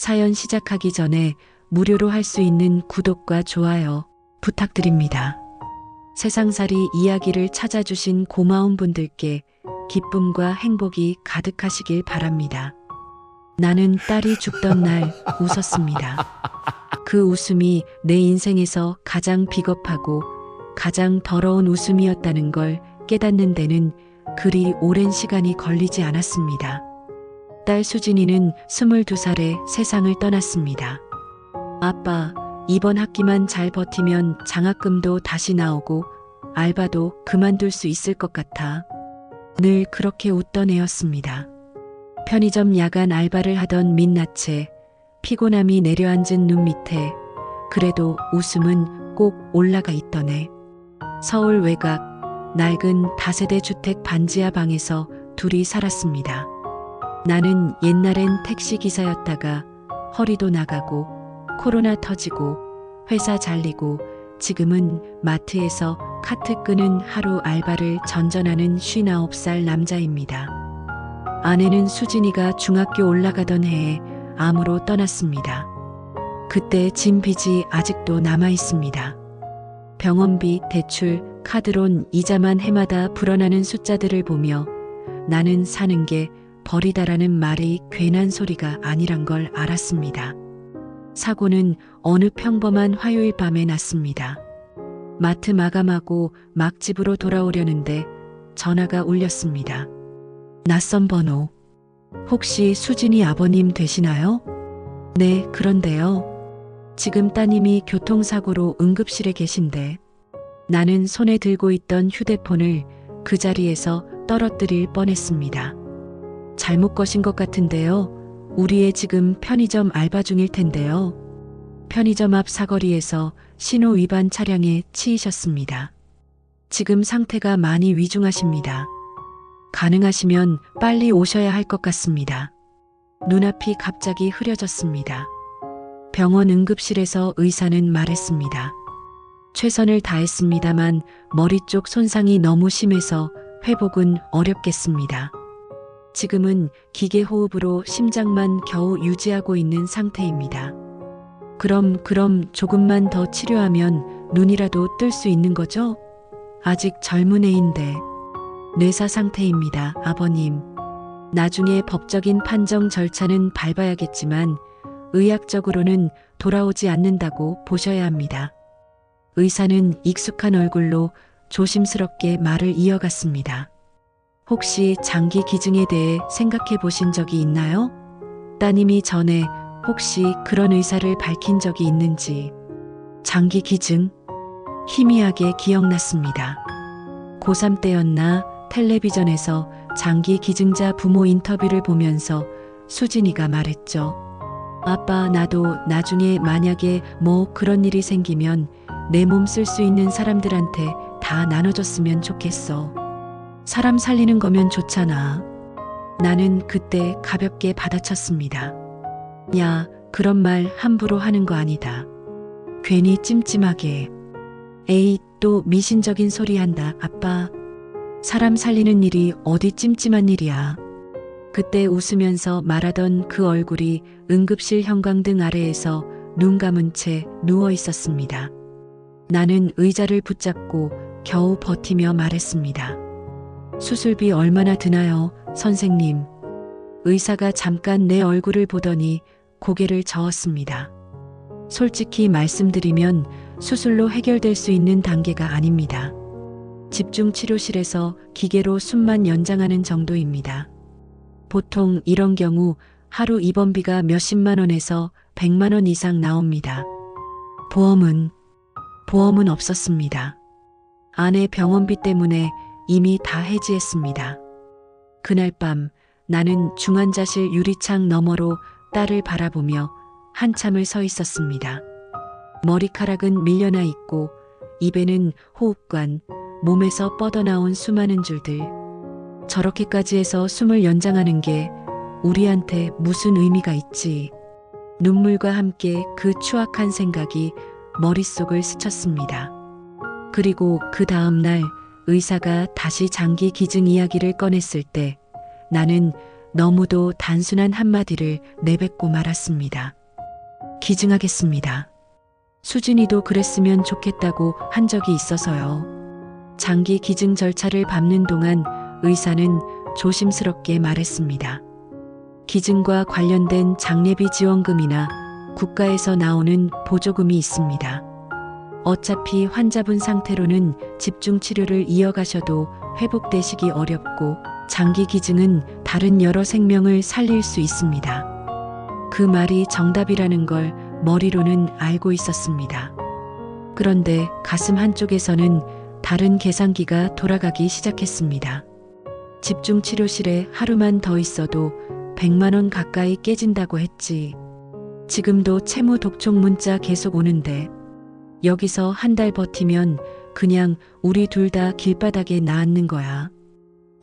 사연 시작하기 전에 무료로 할 수 있는 구독과 좋아요 부탁드립니다. 세상살이 이야기를 찾아주신 고마운 분들께 기쁨과 행복이 가득하시길 바랍니다. 나는 딸이 죽던 날 웃었습니다. 그 웃음이 내 인생에서 가장 비겁하고 가장 더러운 웃음이었다는 걸 깨닫는 데는 그리 오랜 시간이 걸리지 않았습니다. 딸 수진이는 22살에 세상을 떠났습니다. 아빠, 이번 학기만 잘 버티면 장학금도 다시 나오고 알바도 그만둘 수 있을 것 같아. 늘 그렇게 웃던 애였습니다. 편의점 야간 알바를 하던 민낯에 피곤함이 내려앉은 눈 밑에 그래도 웃음은 꼭 올라가 있던 애. 서울 외곽 낡은 다세대 주택 반지하 방에서 둘이 살았습니다. 나는 옛날엔 택시기사였다가 허리도 나가고 코로나 터지고 회사 잘리고 지금은 마트에서 카트 끄는 하루 알바를 전전하는 59살 남자입니다. 아내는 수진이가 중학교 올라가던 해에 암으로 떠났습니다. 그때 진 빚이 아직도 남아 있습니다. 병원비, 대출, 카드론, 이자만 해마다 불어나는 숫자들을 보며 나는 사는 게 버리다라는 말이 괜한 소리가 아니란 걸 알았습니다. 사고는 어느 평범한 화요일 밤에 났습니다. 마트 마감하고 막 집으로 돌아오려는데 전화가 울렸습니다. 낯선 번호. 혹시 수진이 아버님 되시나요? 네, 그런데요. 지금 따님이 교통사고로 응급실에 계신데. 나는 손에 들고 있던 휴대폰을 그 자리에서 떨어뜨릴 뻔했습니다. 잘못 거신 것 같은데요. 우리 애 지금 편의점 알바 중일 텐데요. 편의점 앞 사거리에서 신호 위반 차량에 치이셨습니다. 지금 상태가 많이 위중하십니다. 가능하시면 빨리 오셔야 할 것 같습니다. 눈앞이 갑자기 흐려졌습니다. 병원 응급실에서 의사는 말했습니다. 최선을 다했습니다만 머리 쪽 손상이 너무 심해서 회복은 어렵겠습니다. 지금은 기계 호흡으로 심장만 겨우 유지하고 있는 상태입니다. 그럼 조금만 더 치료하면 눈이라도 뜰 수 있는 거죠? 아직 젊은 애인데. 뇌사 상태입니다, 아버님. 나중에 법적인 판정 절차는 밟아야겠지만 의학적으로는 돌아오지 않는다고 보셔야 합니다. 의사는 익숙한 얼굴로 조심스럽게 말을 이어갔습니다. 혹시 장기 기증에 대해 생각해 보신 적이 있나요? 따님이 전에 혹시 그런 의사를 밝힌 적이 있는지. 장기 기증? 희미하게 기억났습니다. 고3 때였나 텔레비전에서 장기 기증자 부모 인터뷰를 보면서 수진이가 말했죠. 아빠, 나도 나중에 만약에 뭐 그런 일이 생기면 내 몸 쓸 수 있는 사람들한테 다 나눠줬으면 좋겠어. 사람 살리는 거면 좋잖아. 나는 그때 가볍게 받아쳤습니다. 야, 그런 말 함부로 하는 거 아니다. 괜히 찜찜하게. 에이, 또 미신적인 소리 한다, 아빠. 사람 살리는 일이 어디 찜찜한 일이야. 그때 웃으면서 말하던 그 얼굴이 응급실 형광등 아래에서 눈 감은 채 누워 있었습니다. 나는 의자를 붙잡고 겨우 버티며 말했습니다. 수술비 얼마나 드나요, 선생님? 의사가 잠깐 내 얼굴을 보더니 고개를 저었습니다. 솔직히 말씀드리면 수술로 해결될 수 있는 단계가 아닙니다. 집중치료실에서 기계로 숨만 연장하는 정도입니다. 보통 이런 경우 하루 입원비가 몇십만 원에서 100만 원 이상 나옵니다. 보험은 없었습니다. 아내 병원비 때문에 이미 다 해지했습니다. 그날 밤 나는 중환자실 유리창 너머로 딸을 바라보며 한참을 서 있었습니다. 머리카락은 밀려나 있고 입에는 호흡관, 몸에서 뻗어나온 수많은 줄들. 저렇게까지 해서 숨을 연장하는 게 우리한테 무슨 의미가 있지. 눈물과 함께 그 추악한 생각이 머릿속을 스쳤습니다. 그리고 그 다음 날 의사가 다시 장기 기증 이야기를 꺼냈을 때 나는 너무도 단순한 한마디를 내뱉고 말았습니다. 기증하겠습니다. 수진이도 그랬으면 좋겠다고 한 적이 있어서요. 장기 기증 절차를 밟는 동안 의사는 조심스럽게 말했습니다. 기증과 관련된 장례비 지원금이나 국가에서 나오는 보조금이 있습니다. 어차피 환자분 상태로는 집중 치료를 이어가셔도 회복되시기 어렵고 장기 기증은 다른 여러 생명을 살릴 수 있습니다. 그 말이 정답이라는 걸 머리로는 알고 있었습니다. 그런데 가슴 한쪽에서는 다른 계산기가 돌아가기 시작했습니다. 집중치료실에 하루만 더 있어도 100만 원 가까이 깨진다고 했지. 지금도 채무 독촉 문자 계속 오는데 여기서 한 달 버티면 그냥 우리 둘 다 길바닥에 나앉는 거야.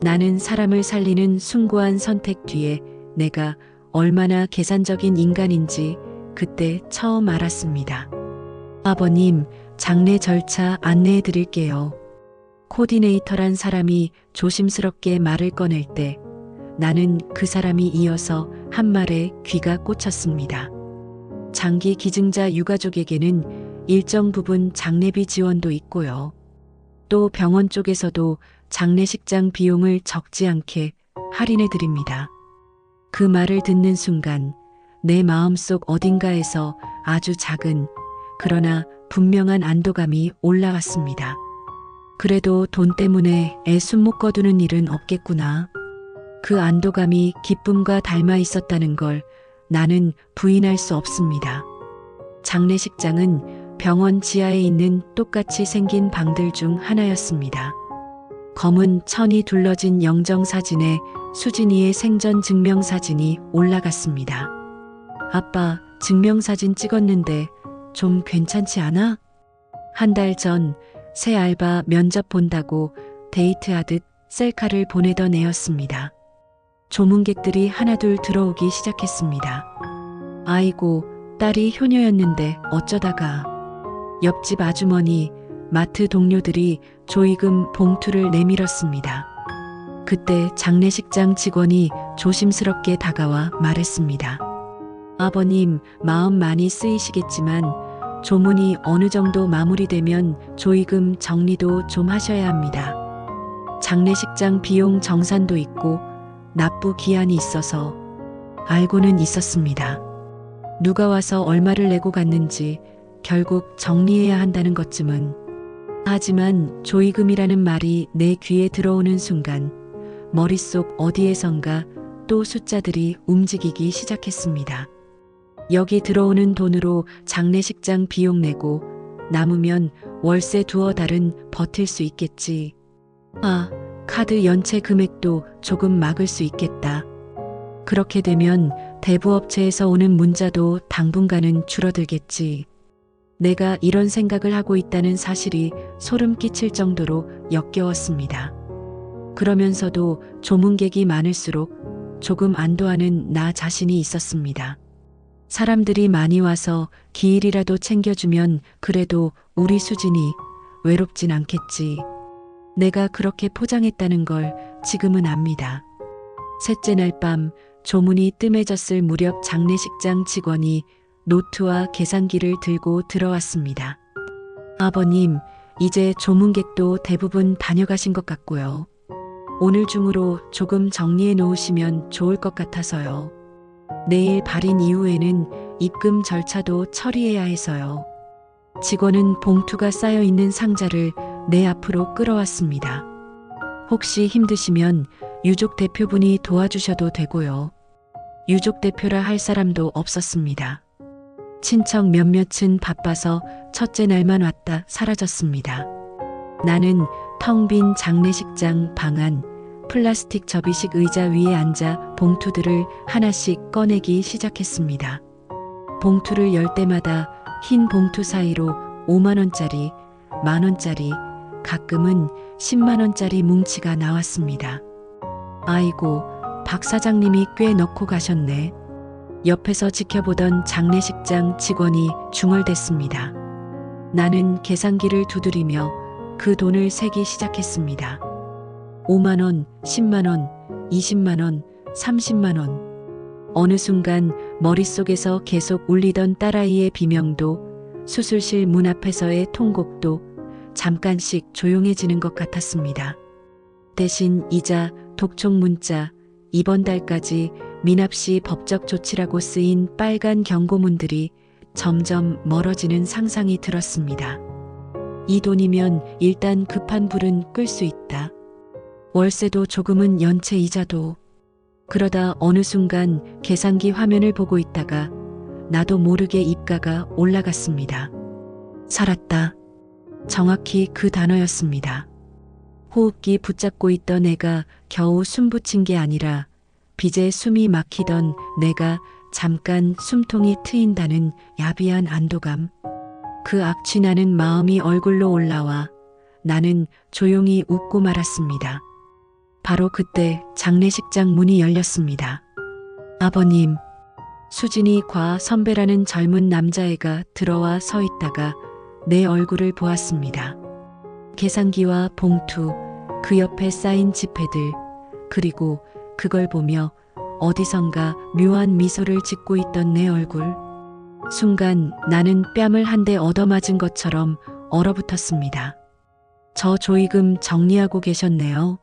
나는 사람을 살리는 숭고한 선택 뒤에 내가 얼마나 계산적인 인간인지 그때 처음 알았습니다. 아버님, 장례 절차 안내해 드릴게요. 코디네이터란 사람이 조심스럽게 말을 꺼낼 때 나는 그 사람이 이어서 한 말에 귀가 꽂혔습니다. 장기 기증자 유가족에게는 일정 부분 장례비 지원도 있고요. 또 병원 쪽에서도 장례식장 비용을 적지 않게 할인해 드립니다. 그 말을 듣는 순간 내 마음속 어딘가에서 아주 작은 그러나 분명한 안도감이 올라왔습니다. 그래도 돈 때문에 애 숨 못 거두는 일은 없겠구나. 그 안도감이 기쁨과 닮아 있었다는 걸 나는 부인할 수 없습니다. 장례식장은 병원 지하에 있는 똑같이 생긴 방들 중 하나였습니다. 검은 천이 둘러진 영정사진에 수진이의 생전 증명사진이 올라갔습니다. 아빠, 증명사진 찍었는데 좀 괜찮지 않아? 한 달 전 새 알바 면접 본다고 데이트하듯 셀카를 보내던 애였습니다. 조문객들이 하나둘 들어오기 시작했습니다. 아이고, 딸이 효녀였는데 어쩌다가. 옆집 아주머니, 마트 동료들이 조의금 봉투를 내밀었습니다. 그때 장례식장 직원이 조심스럽게 다가와 말했습니다. 아버님, 마음 많이 쓰이시겠지만 조문이 어느 정도 마무리되면 조의금 정리도 좀 하셔야 합니다. 장례식장 비용 정산도 있고 납부 기한이 있어서. 알고는 있었습니다. 누가 와서 얼마를 내고 갔는지 결국 정리해야 한다는 것쯤은. 하지만 조의금이라는 말이 내 귀에 들어오는 순간 머릿속 어디에선가 또 숫자들이 움직이기 시작했습니다. 여기 들어오는 돈으로 장례식장 비용 내고 남으면 월세 두어 달은 버틸 수 있겠지. 아, 카드 연체 금액도 조금 막을 수 있겠다. 그렇게 되면 대부업체에서 오는 문자도 당분간은 줄어들겠지. 내가 이런 생각을 하고 있다는 사실이 소름 끼칠 정도로 역겨웠습니다. 그러면서도 조문객이 많을수록 조금 안도하는 나 자신이 있었습니다. 사람들이 많이 와서 기일이라도 챙겨주면 그래도 우리 수진이 외롭진 않겠지. 내가 그렇게 포장했다는 걸 지금은 압니다. 셋째 날 밤 조문이 뜸해졌을 무렵 장례식장 직원이 노트와 계산기를 들고 들어왔습니다. 아버님, 이제 조문객도 대부분 다녀가신 것 같고요. 오늘 중으로 조금 정리해 놓으시면 좋을 것 같아서요. 내일 발인 이후에는 입금 절차도 처리해야 해서요. 직원은 봉투가 쌓여 있는 상자를 내 앞으로 끌어왔습니다. 혹시 힘드시면 유족 대표분이 도와주셔도 되고요. 유족 대표라 할 사람도 없었습니다. 친척 몇몇은 바빠서 첫째 날만 왔다 사라졌습니다. 나는 텅 빈 장례식장 방 안 플라스틱 접이식 의자 위에 앉아 봉투들을 하나씩 꺼내기 시작했습니다. 봉투를 열 때마다 흰 봉투 사이로 5만 원짜리, 만 원짜리, 가끔은 10만 원짜리 뭉치가 나왔습니다. 아이고, 박 사장님이 꽤 넣고 가셨네. 옆에서 지켜보던 장례식장 직원이 중얼댔습니다. 나는 계산기를 두드리며 그 돈을 세기 시작했습니다. 5만 원, 10만 원, 20만 원, 30만 원. 어느 순간 머릿속에서 계속 울리던 딸아이의 비명도 수술실 문 앞에서의 통곡도 잠깐씩 조용해지는 것 같았습니다. 대신 이자, 독촉 문자, 이번 달까지 미납시 법적 조치라고 쓰인 빨간 경고문들이 점점 멀어지는 상상이 들었습니다. 이 돈이면 일단 급한 불은 끌 수 있다. 월세도 조금은 연체 이자도. 그러다 어느 순간 계산기 화면을 보고 있다가 나도 모르게 입가가 올라갔습니다. 살았다. 정확히 그 단어였습니다. 호흡기 붙잡고 있던 애가 겨우 숨 붙인 게 아니라 빚에 숨이 막히던 내가 잠깐 숨통이 트인다는 야비한 안도감. 그 악취나는 마음이 얼굴로 올라와 나는 조용히 웃고 말았습니다. 바로 그때 장례식장 문이 열렸습니다. 아버님, 수진이 과 선배라는 젊은 남자애가 들어와 서 있다가 내 얼굴을 보았습니다. 계산기와 봉투, 그 옆에 쌓인 지폐들, 그리고 그걸 보며 어디선가 묘한 미소를 짓고 있던 내 얼굴. 순간 나는 뺨을 한 대 얻어맞은 것처럼 얼어붙었습니다. 저 조의금 정리하고 계셨네요.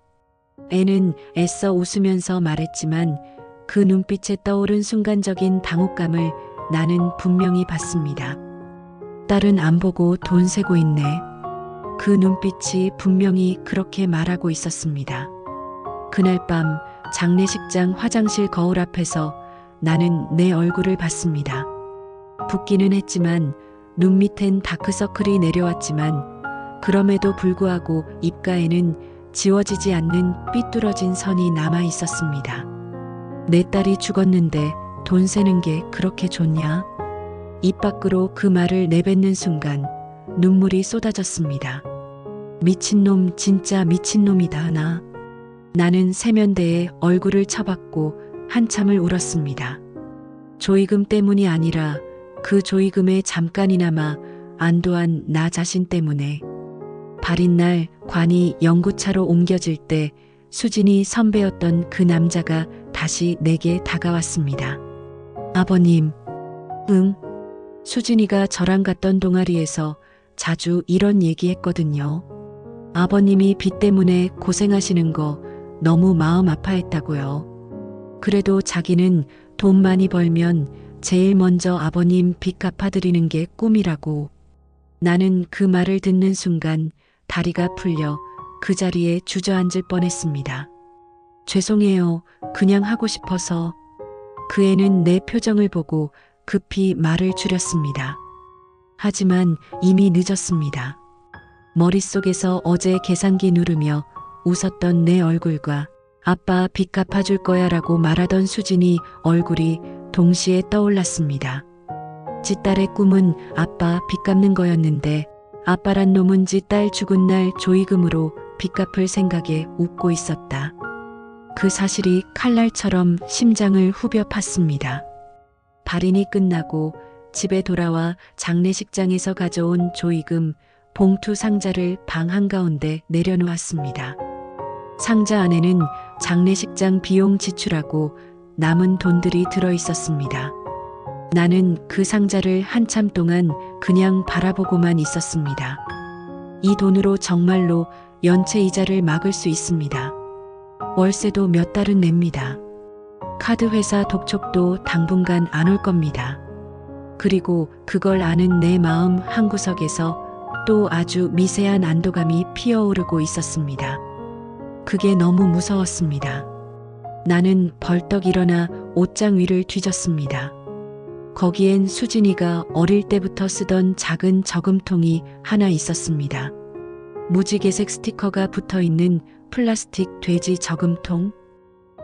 애는 애써 웃으면서 말했지만 그 눈빛에 떠오른 순간적인 당혹감을 나는 분명히 봤습니다. 딸은 안 보고 돈 세고 있네. 그 눈빛이 분명히 그렇게 말하고 있었습니다. 그날 밤 장례식장 화장실 거울 앞에서 나는 내 얼굴을 봤습니다. 붓기는 했지만 눈 밑엔 다크서클이 내려왔지만 그럼에도 불구하고 입가에는 지워지지 않는 삐뚤어진 선이 남아 있었습니다. 내 딸이 죽었는데 돈 세는 게 그렇게 좋냐? 입 밖으로 그 말을 내뱉는 순간 눈물이 쏟아졌습니다. 미친놈, 진짜 미친놈이다, 나. 나는 세면대에 얼굴을 쳐박고 한참을 울었습니다. 조의금 때문이 아니라 그 조의금에 잠깐이나마 안도한 나 자신 때문에. 발인 날 관이 연구차로 옮겨질 때 수진이 선배였던 그 남자가 다시 내게 다가왔습니다. 아버님, 응. 수진이가 저랑 갔던 동아리에서 자주 이런 얘기했거든요. 아버님이 빚 때문에 고생하시는 거 너무 마음 아파했다고요. 그래도 자기는 돈 많이 벌면 제일 먼저 아버님 빚 갚아드리는 게 꿈이라고. 나는 그 말을 듣는 순간 다리가 풀려 그 자리에 주저앉을 뻔했습니다. 죄송해요. 그냥 하고 싶어서. 그 애는 내 표정을 보고 급히 말을 줄였습니다. 하지만 이미 늦었습니다. 머릿속에서 어제 계산기 누르며 웃었던 내 얼굴과 아빠 빚 갚아줄 거야 라고 말하던 수진이 얼굴이 동시에 떠올랐습니다. 지 딸의 꿈은 아빠 빚 갚는 거였는데 아빠란 놈은 지 딸 죽은 날 조의금으로 빚 갚을 생각에 웃고 있었다. 그 사실이 칼날처럼 심장을 후벼 팠습니다. 발인이 끝나고 집에 돌아와 장례식장에서 가져온 조의금 봉투 상자를 방 한가운데 내려놓았습니다. 상자 안에는 장례식장 비용 지출하고 남은 돈들이 들어 있었습니다. 나는 그 상자를 한참 동안 그냥 바라보고만 있었습니다. 이 돈으로 정말로 연체 이자를 막을 수 있습니다. 월세도 몇 달은 냅니다. 카드 회사 독촉도 당분간 안 올 겁니다. 그리고 그걸 아는 내 마음 한구석에서 또 아주 미세한 안도감이 피어오르고 있었습니다. 그게 너무 무서웠습니다. 나는 벌떡 일어나 옷장 위를 뒤졌습니다. 거기엔 수진이가 어릴 때부터 쓰던 작은 저금통이 하나 있었습니다. 무지개색 스티커가 붙어 있는 플라스틱 돼지 저금통.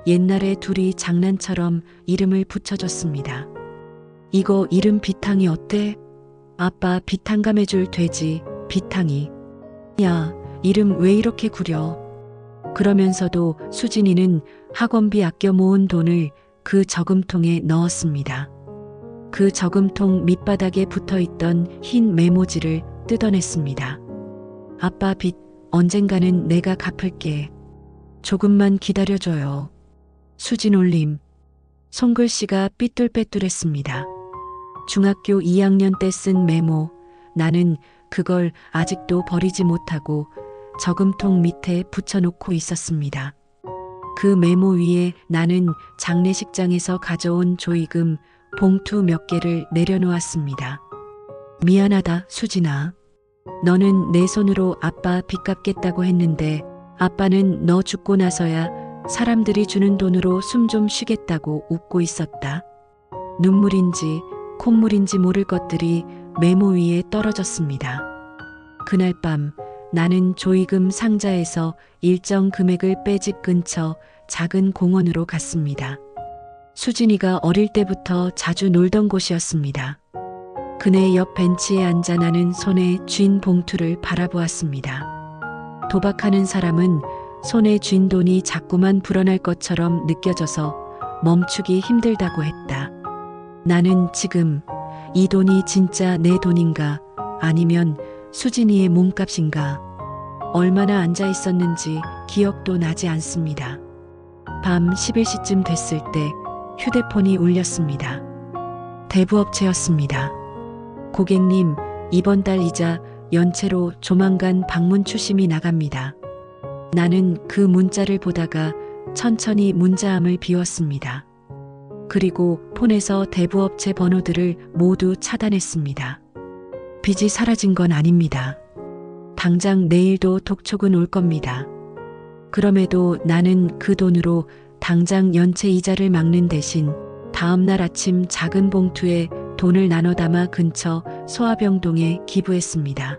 옛날에 둘이 장난처럼 이름을 붙여줬습니다. 이거 이름 비탕이 어때? 아빠 비탕감해줄 돼지, 비탕이. 야, 이름 왜 이렇게 구려? 그러면서도 수진이는 학원비 아껴 모은 돈을 그 저금통에 넣었습니다. 그 저금통 밑바닥에 붙어있던 흰 메모지를 뜯어냈습니다. 아빠 빚 언젠가는 내가 갚을게. 조금만 기다려줘요. 수진 올림. 손글씨가 삐뚤빼뚤했습니다. 중학교 2학년 때 쓴 메모. 나는 그걸 아직도 버리지 못하고 저금통 밑에 붙여놓고 있었습니다. 그 메모 위에 나는 장례식장에서 가져온 조의금 봉투 몇 개를 내려놓았습니다. 미안하다, 수진아. 너는 내 손으로 아빠 빚 갚겠다고 했는데 아빠는 너 죽고 나서야 사람들이 주는 돈으로 숨 좀 쉬겠다고 웃고 있었다. 눈물인지 콧물인지 모를 것들이 메모 위에 떨어졌습니다. 그날 밤 나는 조의금 상자에서 일정 금액을 빼집 근처 작은 공원으로 갔습니다. 수진이가 어릴 때부터 자주 놀던 곳이었습니다. 그네 옆 벤치에 앉아 나는 손에 쥔 봉투를 바라보았습니다. 도박하는 사람은 손에 쥔 돈이 자꾸만 불어날 것처럼 느껴져서 멈추기 힘들다고 했다. 나는 지금 이 돈이 진짜 내 돈인가 아니면 수진이의 몸값인가 얼마나 앉아 있었는지 기억도 나지 않습니다. 밤 11시쯤 됐을 때 휴대폰이 울렸습니다. 대부업체였습니다. 고객님, 이번 달 이자 연체로 조만간 방문 추심이 나갑니다. 나는 그 문자를 보다가 천천히 문자함을 비웠습니다. 그리고 폰에서 대부업체 번호들을 모두 차단했습니다. 빚이 사라진 건 아닙니다. 당장 내일도 독촉은 올 겁니다. 그럼에도 나는 그 돈으로 당장 연체 이자를 막는 대신 다음날 아침 작은 봉투에 돈을 나눠 담아 근처 소아병동에 기부했습니다.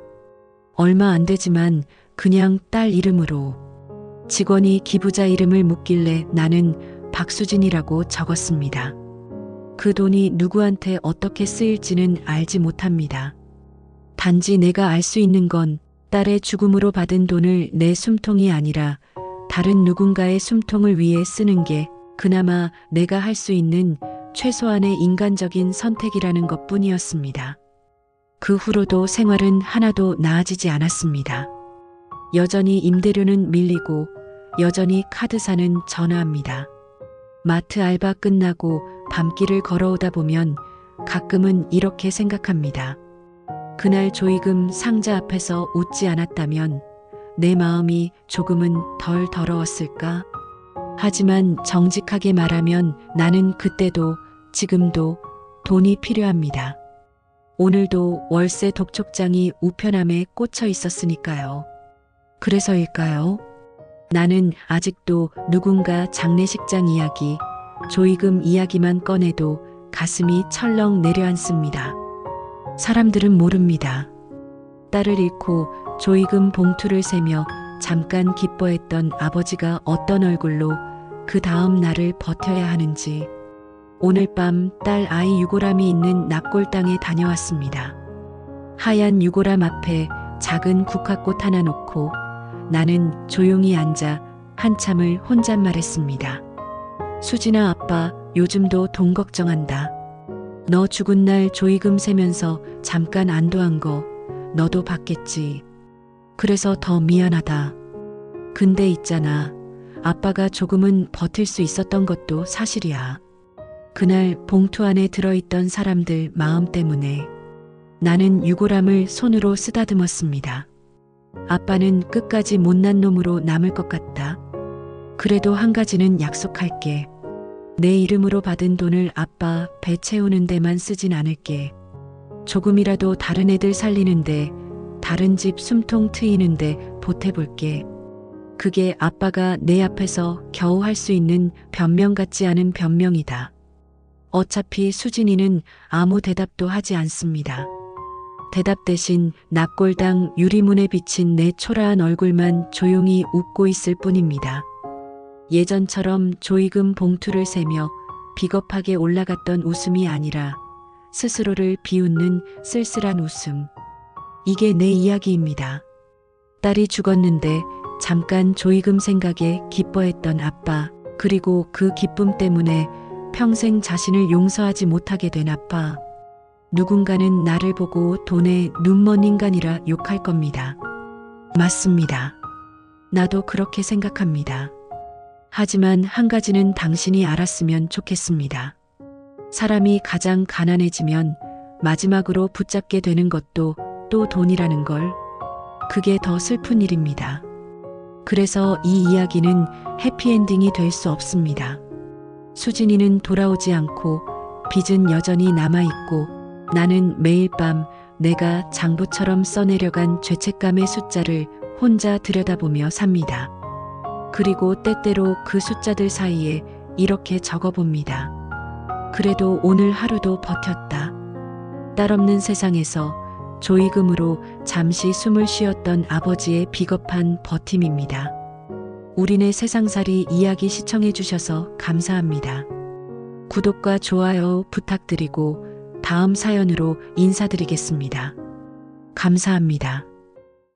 얼마 안 되지만 그냥 딸 이름으로. 직원이 기부자 이름을 묻길래 나는 박수진이라고 적었습니다. 그 돈이 누구한테 어떻게 쓰일지는 알지 못합니다. 단지 내가 알 수 있는 건 딸의 죽음으로 받은 돈을 내 숨통이 아니라 다른 누군가의 숨통을 위해 쓰는 게 그나마 내가 할 수 있는 최소한의 인간적인 선택이라는 것뿐이었습니다. 그 후로도 생활은 하나도 나아지지 않았습니다. 여전히 임대료는 밀리고 여전히 카드사는 전화합니다. 마트 알바 끝나고 밤길을 걸어오다 보면 가끔은 이렇게 생각합니다. 그날 조의금 상자 앞에서 웃지 않았다면 내 마음이 조금은 덜 더러웠을까? 하지만 정직하게 말하면 나는 그때도 지금도 돈이 필요합니다. 오늘도 월세 독촉장이 우편함에 꽂혀 있었으니까요. 그래서일까요? 나는 아직도 누군가 장례식장 이야기, 조의금 이야기만 꺼내도 가슴이 철렁 내려앉습니다. 사람들은 모릅니다. 딸을 잃고 조의금 봉투를 세며 잠깐 기뻐했던 아버지가 어떤 얼굴로 그 다음 날을 버텨야 하는지. 오늘 밤 딸 아이 유골함이 있는 납골 땅에 다녀왔습니다. 하얀 유골함 앞에 작은 국화꽃 하나 놓고 나는 조용히 앉아 한참을 혼잣말했습니다. 수진아, 아빠 요즘도 돈 걱정한다. 너 죽은 날 조의금 세면서 잠깐 안도한 거 너도 봤겠지. 그래서 더 미안하다. 근데 있잖아. 아빠가 조금은 버틸 수 있었던 것도 사실이야. 그날 봉투 안에 들어있던 사람들 마음 때문에. 나는 유골함을 손으로 쓰다듬었습니다. 아빠는 끝까지 못난 놈으로 남을 것 같다. 그래도 한 가지는 약속할게. 내 이름으로 받은 돈을 아빠 배 채우는 데만 쓰진 않을게. 조금이라도 다른 애들 살리는데, 다른 집 숨통 트이는데 보태볼게. 그게 아빠가 내 앞에서 겨우 할 수 있는 변명 같지 않은 변명이다. 어차피 수진이는 아무 대답도 하지 않습니다. 대답 대신 납골당 유리문에 비친 내 초라한 얼굴만 조용히 웃고 있을 뿐입니다. 예전처럼 조의금 봉투를 세며 비겁하게 올라갔던 웃음이 아니라 스스로를 비웃는 쓸쓸한 웃음. 이게 내 이야기입니다. 딸이 죽었는데 잠깐 조의금 생각에 기뻐했던 아빠, 그리고 그 기쁨 때문에 평생 자신을 용서하지 못하게 된 아빠. 누군가는 나를 보고 돈에 눈먼 인간이라 욕할 겁니다. 맞습니다. 나도 그렇게 생각합니다. 하지만 한 가지는 당신이 알았으면 좋겠습니다. 사람이 가장 가난해지면 마지막으로 붙잡게 되는 것도 또 돈이라는 걸. 그게 더 슬픈 일입니다. 그래서 이 이야기는 해피엔딩이 될 수 없습니다. 수진이는 돌아오지 않고 빚은 여전히 남아있고 나는 매일 밤 내가 장부처럼 써내려간 죄책감의 숫자를 혼자 들여다보며 삽니다. 그리고 때때로 그 숫자들 사이에 이렇게 적어봅니다. 그래도 오늘 하루도 버텼다. 딸 없는 세상에서 조의금으로 잠시 숨을 쉬었던 아버지의 비겁한 버팀입니다. 우리네 세상살이 이야기 시청해 주셔서 감사합니다. 구독과 좋아요 부탁드리고 다음 사연으로 인사드리겠습니다. 감사합니다.